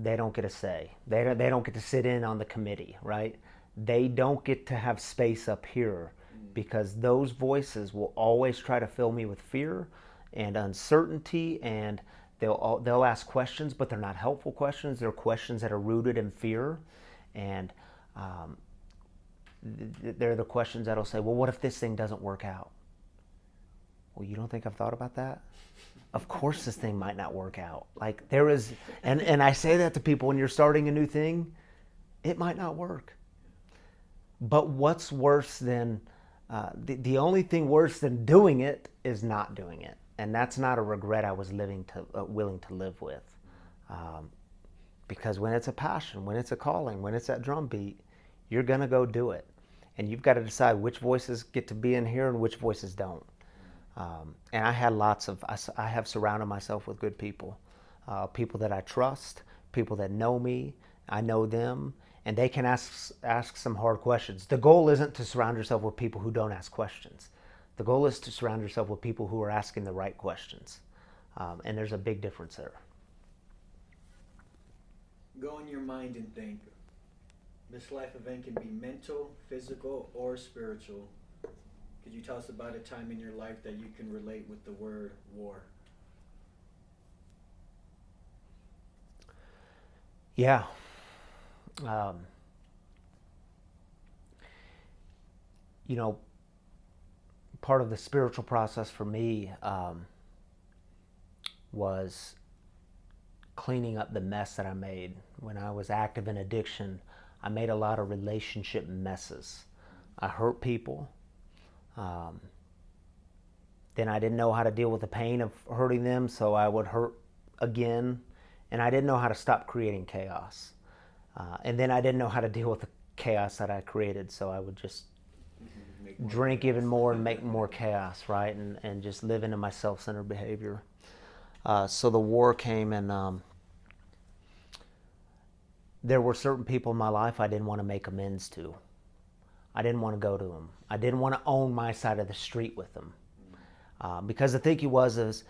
they don't get a say. They don't get to sit in on the committee, right? They don't get to have space up here, because those voices will always try to fill me with fear and uncertainty, and they'll ask questions, but they're not helpful questions. They're questions that are rooted in fear, and they're the questions that'll say, well, what if this thing doesn't work out? Well, you don't think I've thought about that? Of course this thing might not work out. Like there is, and I say that to people, when you're starting a new thing, it might not work. But what's worse than, the only thing worse than doing it is not doing it. And that's not a regret I was willing to live with. Because when it's a passion, when it's a calling, when it's that drum beat, you're going to go do it. And you've got to decide which voices get to be in here and which voices don't. And I have surrounded myself with good people. People that I trust, people that know me, I know them, and they can ask some hard questions. The goal isn't to surround yourself with people who don't ask questions. The goal is to surround yourself with people who are asking the right questions. And there's a big difference there. Go in your mind and think, this life event can be mental, physical, or spiritual. Could you tell us about a time in your life that you can relate with the word war? Yeah. Part of the spiritual process for me was cleaning up the mess that I made. When I was active in addiction, I made a lot of relationship messes. I hurt people. Then I didn't know how to deal with the pain of hurting them, so I would hurt again. And I didn't know how to stop creating chaos. And then I didn't know how to deal with the chaos that I created, so I would just drink even more and make more chaos, right? And just live into my self-centered behavior. So the war came, and there were certain people in my life I didn't want to make amends to. I didn't want to go to them. I didn't want to own my side of the street with them. Because the thinking is,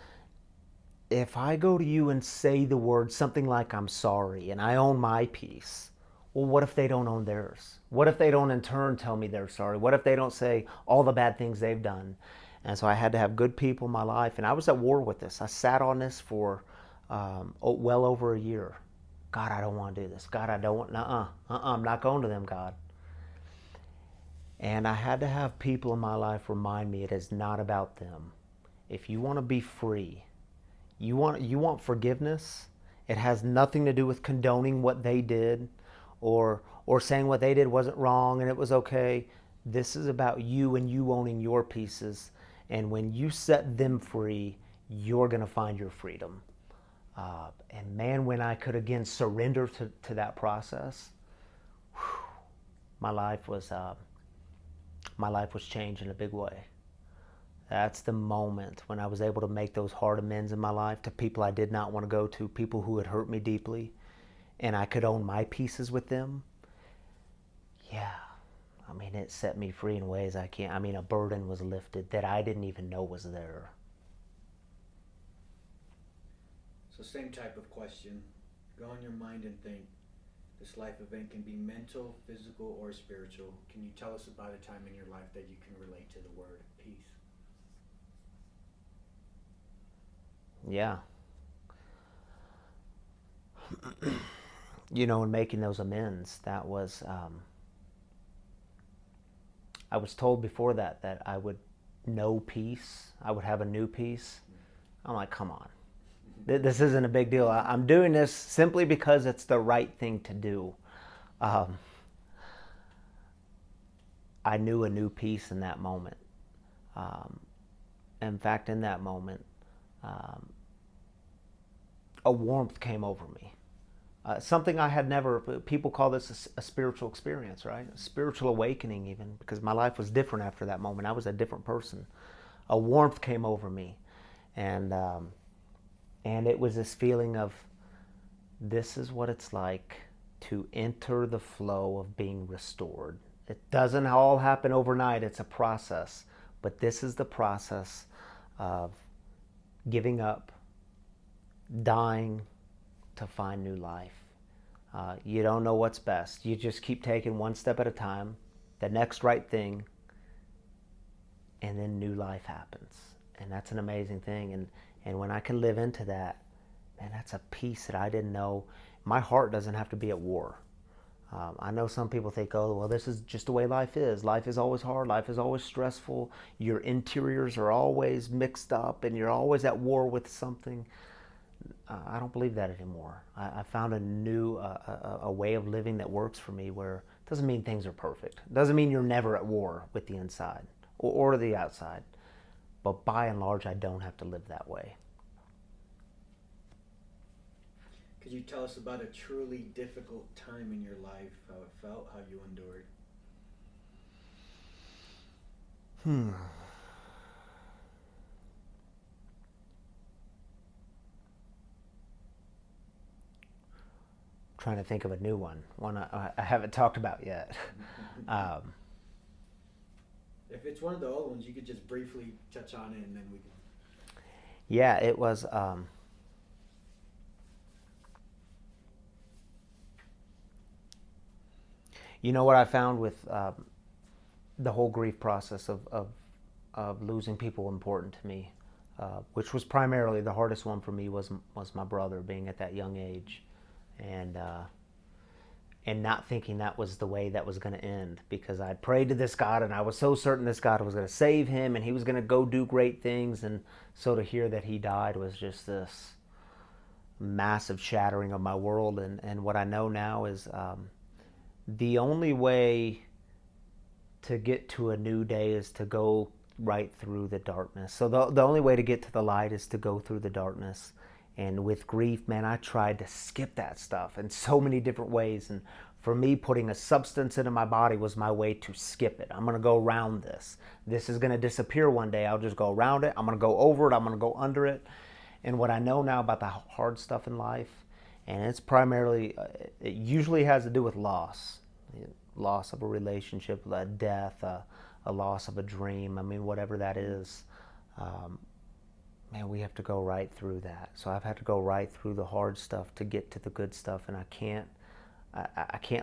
if I go to you and say the word something like I'm sorry and I own my piece, well, what if they don't own theirs? What if they don't in turn tell me they're sorry? What if they don't say all the bad things they've done? And so I had to have good people in my life, and I was at war with this. I sat on this for well over a year. God, I don't want to do this. God, I don't want, I'm not going to them, God. And I had to have people in my life remind me it is not about them. If you want to be free, you want forgiveness, it has nothing to do with condoning what they did or saying what they did wasn't wrong and it was okay. This is about you and you owning your pieces. And when you set them free, you're going to find your freedom. And man, when I could again surrender to that process, my life was my life was changed in a big way. That's the moment when I was able to make those hard amends in my life to people I did not want to go to, people who had hurt me deeply, and I could own my pieces with them. Yeah, I mean, it set me free in ways I can't. I mean, a burden was lifted that I didn't even know was there. So same type of question. Go in your mind and think. This life event can be mental, physical, or spiritual. Can you tell us about a time in your life that you can relate to the word peace? Yeah. In making those amends, that was, I was told before that I would know peace. I would have a new peace. I'm like, come on. This isn't a big deal. I'm doing this simply because it's the right thing to do. I knew a new peace in that moment. In fact, in that moment, a warmth came over me. Something I had never, people call this a spiritual experience, right? A spiritual awakening even, because my life was different after that moment. I was a different person. A warmth came over me. And it was this feeling of, this is what it's like to enter the flow of being restored. It doesn't all happen overnight. It's a process. But this is the process of giving up, dying to find new life. You don't know what's best. You just keep taking one step at a time, the next right thing, and then new life happens. And that's an amazing thing. And when I can live into that, man, that's a peace that I didn't know. My heart doesn't have to be at war. I know some people think, oh, well, this is just the way life is. Life is always hard. Life is always stressful. Your interiors are always mixed up, and you're always at war with something. I don't believe that anymore. I found a new a way of living that works for me, where it doesn't mean things are perfect. It doesn't mean you're never at war with the inside or the outside. But by and large, I don't have to live that way. Could you tell us about a truly difficult time in your life, how it felt, how you endured? Trying to think of a new one I haven't talked about yet. If it's one of the old ones, you could just briefly touch on it, and then we can. Yeah, it was. You know what I found with the whole grief process of losing people important to me, which was primarily the hardest one for me, was my brother, being at that young age, and not thinking that was the way that was going to end, because I'd prayed to this God and I was so certain this God was going to save him and he was going to go do great things. And so to hear that he died was just this massive shattering of my world. And what I know now is the only way to get to a new day is to go right through the darkness. So the only way to get to the light is to go through the darkness. And with grief, man, I tried to skip that stuff in so many different ways. And for me, putting a substance into my body was my way to skip it. I'm going to go around this. This is going to disappear one day. I'll just go around it. I'm going to go over it. I'm going to go under it. And what I know now about the hard stuff in life, and it's primarily, it usually has to do with loss. Loss of a relationship, a death, a loss of a dream. I mean, whatever that is. Man, we have to go right through that. So I've had to go right through the hard stuff to get to the good stuff, and I can't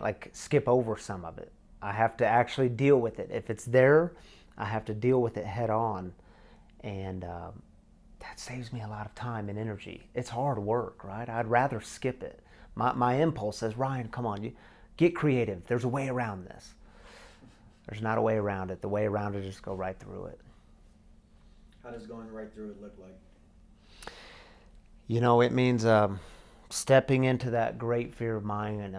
like skip over some of it. I have to actually deal with it. If it's there, I have to deal with it head on, and that saves me a lot of time and energy. It's hard work, right? I'd rather skip it. My impulse says, Ryan, come on, you get creative. There's a way around this. There's not a way around it. The way around it is go right through it. How does going right through it look like? You know, it means stepping into that great fear of mine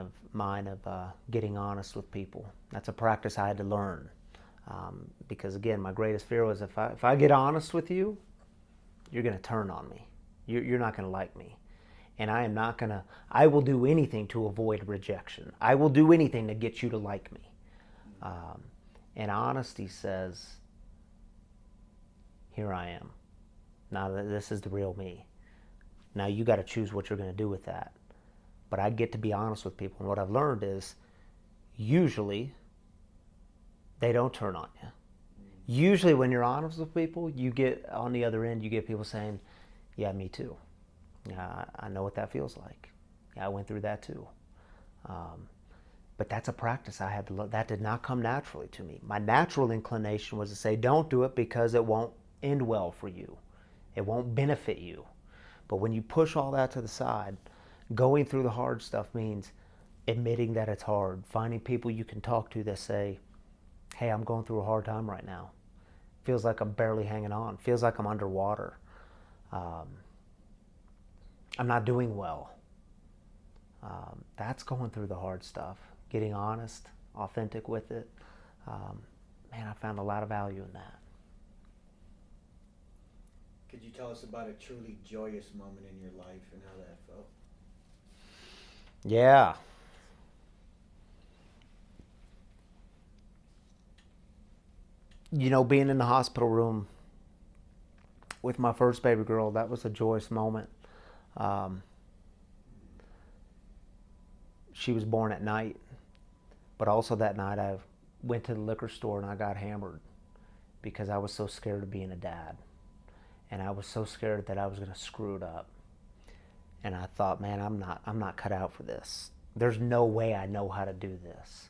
of getting honest with people. That's a practice I had to learn, because again, my greatest fear was if I get honest with you, you're going to turn on me. You're not going to like me, and I am not going to. I will do anything to avoid rejection. I will do anything to get you to like me. And honesty says, here I am. Now this is the real me. Now you got to choose what you're going to do with that. But I get to be honest with people. And what I've learned is usually they don't turn on you. Usually when you're honest with people, you get on the other end, you get people saying, yeah, me too. Yeah, I know what that feels like. Yeah, I went through that too. But that's a practice I had to learn. That did not come naturally to me. My natural inclination was to say, don't do it because it won't end well for you. It won't benefit you. But when you push all that to the side, going through the hard stuff means admitting that it's hard, finding people you can talk to that say, hey, I'm going through a hard time right now. Feels like I'm barely hanging on. Feels like I'm underwater. I'm not doing well. That's going through the hard stuff. Getting honest, authentic with it. Man, I found a lot of value in that. Could you tell us about a truly joyous moment in your life and how that felt? Yeah. You know, being in the hospital room with my first baby girl, that was a joyous moment. She was born at night, but also that night I went to the liquor store and I got hammered because I was so scared of being a dad. And I was so scared that I was going to screw it up. And I thought, man, I'm not cut out for this. There's no way I know how to do this.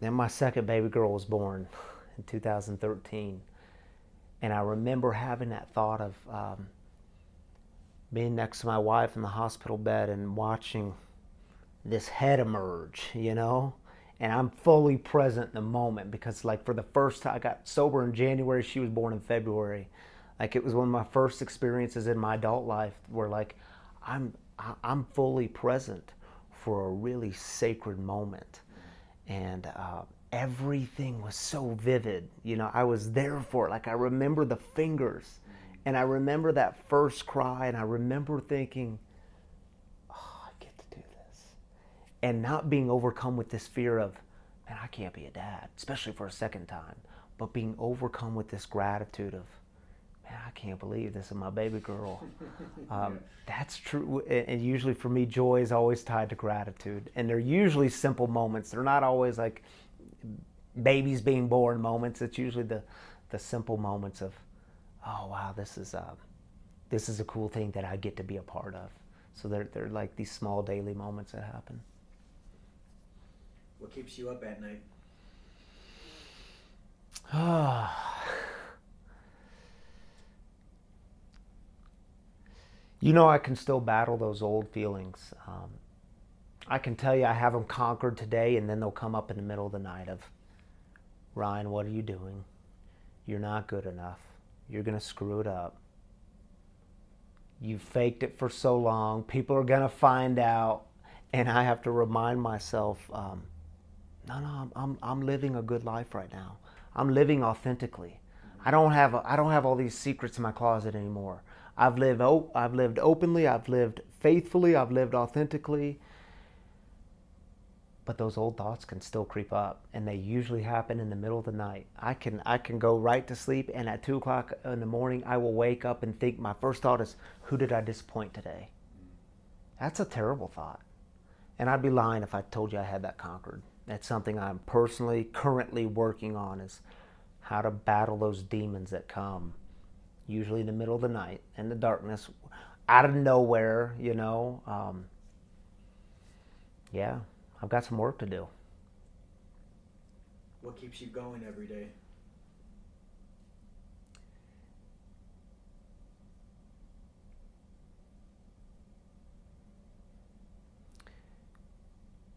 Then my second baby girl was born in 2013. And I remember having that thought of being next to my wife in the hospital bed and watching this head emerge, you know? And I'm fully present in the moment because, like, for the first time, I got sober in January, she was born in February. Like, it was one of my first experiences in my adult life where, like, I'm fully present for a really sacred moment. And everything was so vivid. You know, I was there for it. Like, I remember the fingers. And I remember that first cry. And I remember thinking, oh, I get to do this. And not being overcome with this fear of, man, I can't be a dad, especially for a second time. But being overcome with this gratitude of, man, I can't believe this is my baby girl. That's true. And usually for me, joy is always tied to gratitude. And they're usually simple moments. They're not always like babies being born moments. It's usually the simple moments of, oh, wow, this is a cool thing that I get to be a part of. So they're like these small daily moments that happen. What keeps you up at night? You know, I can still battle those old feelings. I can tell you I have them conquered today, and then they'll come up in the middle of the night of, Ryan, what are you doing? You're not good enough. You're going to screw it up. You faked it for so long. People are going to find out. And I have to remind myself, no, I'm living a good life right now. I'm living authentically. I don't have all these secrets in my closet anymore. I've lived openly, I've lived faithfully, I've lived authentically. But those old thoughts can still creep up, and they usually happen in the middle of the night. I can go right to sleep, and at 2 o'clock in the morning, I will wake up and think, my first thought is, who did I disappoint today? That's a terrible thought. And I'd be lying if I told you I had that conquered. That's something I'm personally, currently working on, is how to battle those demons that come, usually in the middle of the night, in the darkness, out of nowhere, you know. Yeah, I've got some work to do. What keeps you going every day?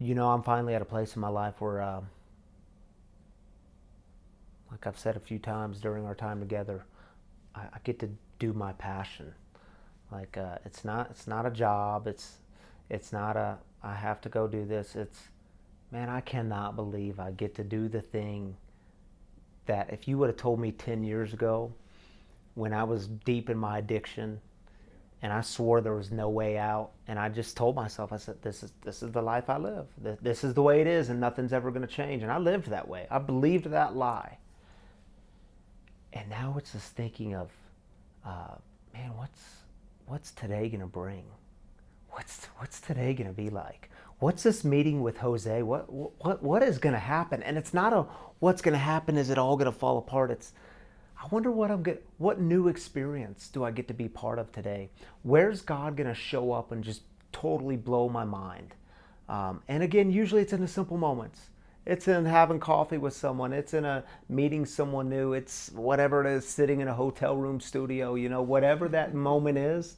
You know, I'm finally at a place in my life where, like I've said a few times during our time together, I get to do my passion. Like, it's not a job. It's not a, I have to go do this. It's, man, I cannot believe I get to do the thing that if you would have told me 10 years ago when I was deep in my addiction and I swore there was no way out. And I just told myself, I said, this is the life I live. This is the way it is, and nothing's ever going to change. And I lived that way. I believed that lie. And now it's just thinking of, man, what's today going to bring? What's today going to be like? What's this meeting with Jose? What is going to happen? And it's not a what's going to happen. Is it all going to fall apart? It's I wonder what new experience do I get to be part of today? Where's God going to show up and just totally blow my mind? And again, usually it's in the simple moments. It's in having coffee with someone. It's in a meeting someone new. It's whatever it is, sitting in a hotel room studio. Whatever that moment is,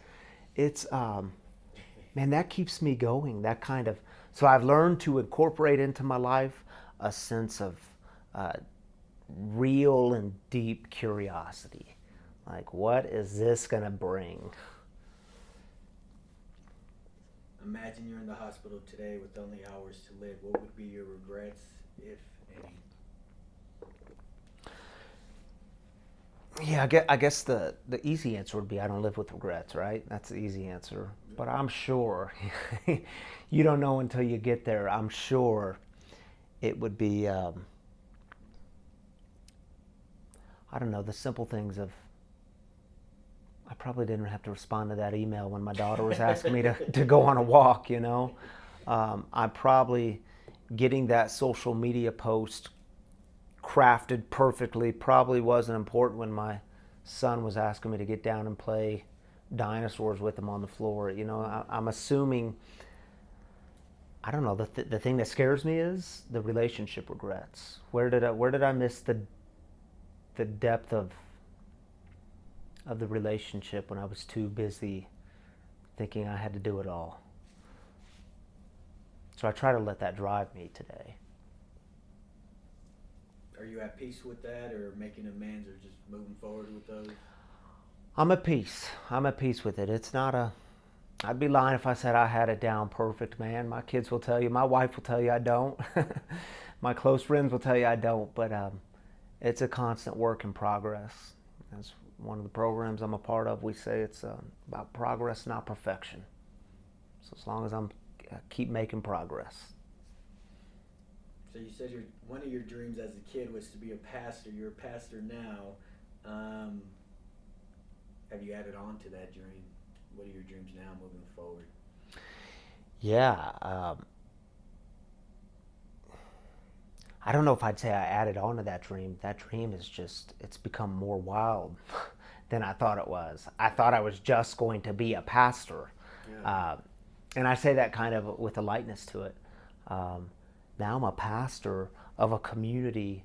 it's man, that keeps me going. That kind of so I've learned to incorporate into my life a sense of real and deep curiosity. Like, what is this going to bring? Imagine you're in the hospital today with only hours to live. What would be your regrets, if any? Yeah, I guess the easy answer would be I don't live with regrets, right? That's the easy answer. But I'm sure, you don't know until you get there, I'm sure it would be, I don't know, the simple things of, I probably didn't have to respond to that email when my daughter was asking me to go on a walk, I probably, getting that social media post crafted perfectly probably wasn't important when my son was asking me to get down and play dinosaurs with him on the floor. I'm assuming, I don't know, the thing that scares me is the relationship regrets. Where did I miss the depth of the relationship when I was too busy thinking I had to do it all? So I try to let that drive me today. Are you at peace with that, or making amends, or just moving forward with those? I'm at peace. I'm at peace with it. It's not I'd be lying if I said I had it down perfect, man. My kids will tell you, my wife will tell you I don't. My close friends will tell you I don't, but it's a constant work in progress. That's one of the programs I'm a part of. We say it's about progress, not perfection. So as long as I keep making progress. So you said one of your dreams as a kid was to be a pastor. You're a pastor now. Have you added on to that dream? What are your dreams now moving forward? Yeah. I don't know if I'd say I added on to that dream. That dream is it's become more wild than I thought it was. I thought I was just going to be a pastor. Yeah. And I say that kind of with a lightness to it. Now I'm a pastor of a community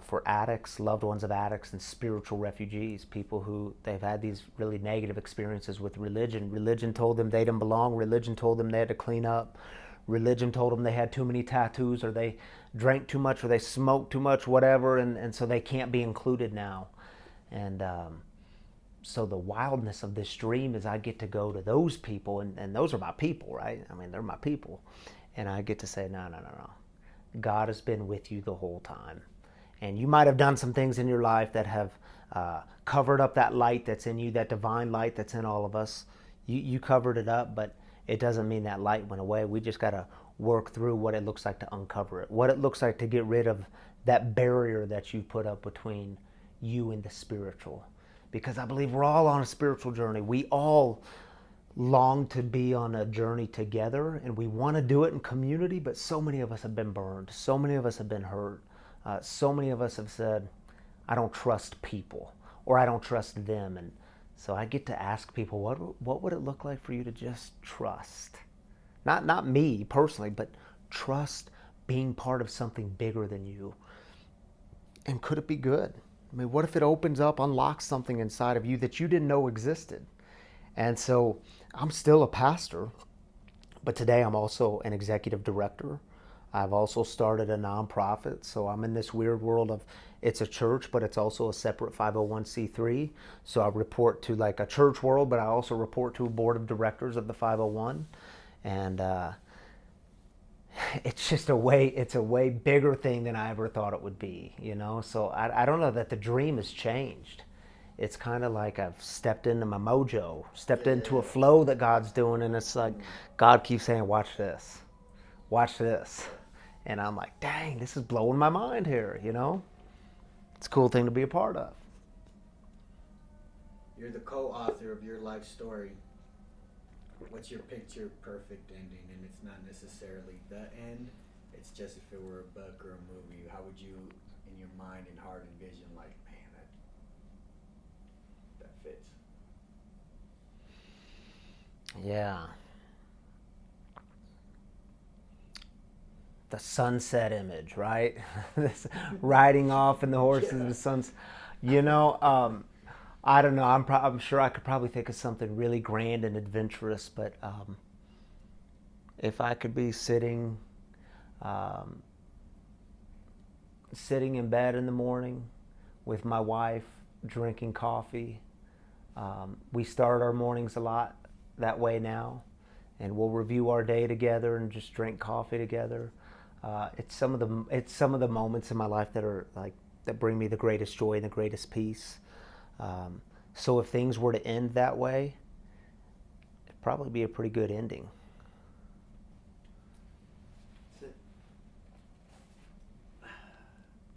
for addicts, loved ones of addicts, and spiritual refugees, people who they've had these really negative experiences with religion. Religion told them they didn't belong. Religion told them they had to clean up. Religion told them they had too many tattoos, or they drank too much, or they smoked too much, whatever, and so they can't be included now. And so the wildness of this dream is I get to go to those people, and those are my people, right? I mean, they're my people. And I get to say, no. God has been with you the whole time. And you might have done some things in your life that have covered up that light that's in you, that divine light that's in all of us. You covered it up, but it doesn't mean that light went away. We just got to work through what it looks like to uncover it, what it looks like to get rid of that barrier that you put up between you and the spiritual. Because I believe we're all on a spiritual journey. We all long to be on a journey together, and we want to do it in community, but so many of us have been burned. So many of us have been hurt. So many of us have said, I don't trust people, or I don't trust them. And so I get to ask people, what would it look like for you to just trust? Not me personally, but trust being part of something bigger than you. And could it be good? I mean, what if it opens up, unlocks something inside of you that you didn't know existed? And so I'm still a pastor, but today I'm also an executive director. I've also started a nonprofit, so I'm in this weird world of it's a church, but it's also a separate 501c3. So I report to like a church world, but I also report to a board of directors of the 501. And it's a way bigger thing than I ever thought it would be, So I don't know that the dream has changed. it's kind of like I've stepped into my mojo, stepped into a Yeah. flow that God's doing, and it's like God keeps saying, "Watch this, watch this," and I'm like, "Dang, this is blowing my mind here." You know, it's a cool thing to be a part of. You're the co-author of your life story. What's your picture perfect ending? And it's not necessarily the end. It's just if it were a book or a movie, how would you, in your mind and heart, envision like, man, that fits. Yeah. The sunset image, right? This riding off in the horses, Yeah. the suns. You know, I don't know. I'm sure I could probably think of something really grand and adventurous, but if I could be um, sitting in bed in the morning with my wife, drinking coffee. We start our mornings a lot that way now, and we'll review our day together and just drink coffee together. It's some of the moments in my life that are like that bring me the greatest joy and the greatest peace. So if things were to end that way, it'd probably be a pretty good ending.